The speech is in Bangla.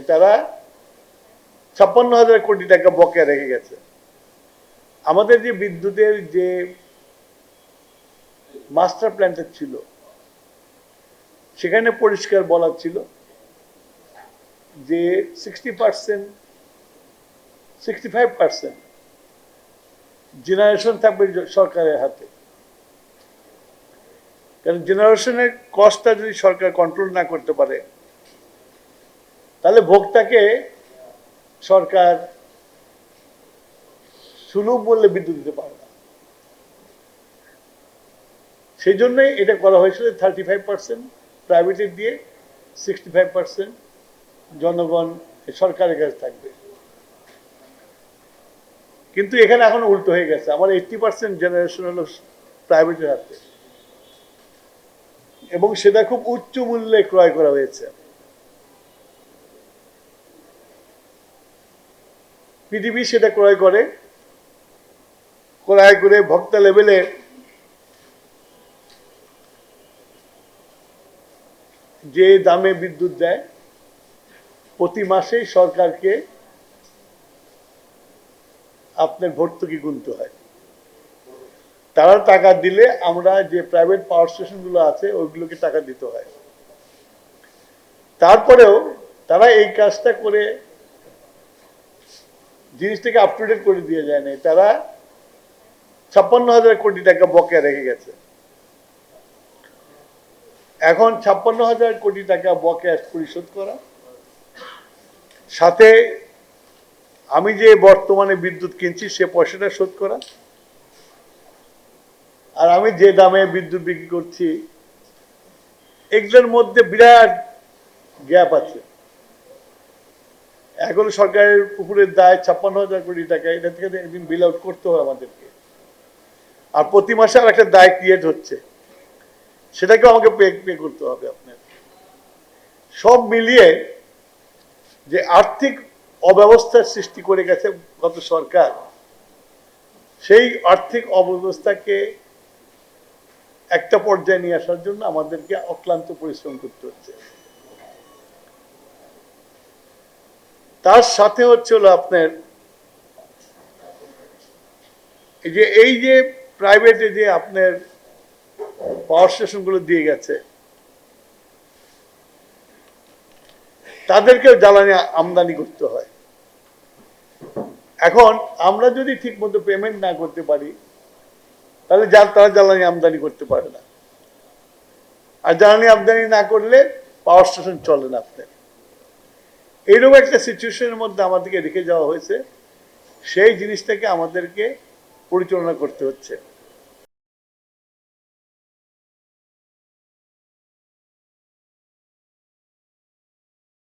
তারা 56,000 কোটি টাকা বকেয়া রেখে গেছে। আমাদের যে বিদ্যুতের যে মাস্টার প্ল্যানটা ছিল সেখানে পরিষ্কার বলা ছিল যে 60%, 65% জেনারেশন থাকবে সরকারের হাতে। কারণ জেনারেশনের কস্টটা যদি সরকার কন্ট্রোল না করতে পারে তাহলে ভোক্তাকে সরকার সুলভ মূল্যে বিদ্যুৎ দিতে পারে না। সেই জন্যই এটা করা হয়েছিল 35% প্রাইভেটের দিয়ে 65% জনগণ সরকারের কাছে থাকবে। কিন্তু এখানে এখন উল্টো হয়ে গেছে, আমার 80% জেনারেশন হলো প্রাইভেটের হাতে এবং সেটা খুব উচ্চ মূল্যে ক্রয় করা হয়েছে। পিডিবি সেটা ক্রয় করে ভোক্তা লেভেলে যে দামে বিদ্যুৎ দেয় প্রতি মাসেই সরকারকে আপনার ভর্তুকি গুনতে হয়। তারা টাকা দিলে আমরা যে প্রাইভেট পাওয়ার স্টেশন গুলো আছে ওইগুলোকে টাকা দিতে হয়। তারপরেও তারা এই কাজটা করে জিনিসটাকে আপ টু ডেট করে দিয়ে যায় না। তারা 56,000 কোটি টাকা বকেয়া রেখে গেছে। এখন 56,000 কোটি টাকা বকেয়া পরিশোধ করা, সাথে আমি যে বর্তমানে বিদ্যুৎ কিনছি সে পয়সাটা শোধ করা, আর আমি যে দামে বিদ্যুৎ বিক্রি করছি এগুলোর মধ্যে বিরাট গ্যাপ আছে। এখন সরকারের উপরের দায় 56,000 কোটি টাকা, এটা থেকে একদিন বিল আউট করতে হবে আমাদেরকে। আর প্রতি মাসে আর একটা দায় ক্রিয়েট হচ্ছে, সেটাকেও আমাকে পে করতে হবে আপনার। সব মিলিয়ে যে আর্থিক অব্যবস্থার সৃষ্টি করে গেছে গত সরকার, সেই আর্থিক অব্যবস্থাকে একটা পর্যায়ে নিয়ে আসার জন্য আমাদেরকে অক্লান্ত পরিশ্রম করতে হচ্ছে। তার সাথে হচ্ছে হলো আপনার এই যে প্রাইভেটে যে আপনার পাওয়ার স্টেশন গুলো দিয়ে গেছে তাদেরকেও জ্বালানি আমদানি করতে হয়। এখন আমরা যদি ঠিক মতো পেমেন্ট না করতে পারি তাহলে তারা জ্বালানি আমদানি করতে পারে না, আর জ্বালানি আমদানি না করলে পাওয়ার স্টেশন চলে না আপনার। এইরকম একটা সিচুয়েশনের মধ্যে আমাদেরকে রেখে যাওয়া হয়েছে, সেই জিনিসটাকে আমাদেরকে পরিচালনা করতে হচ্ছে।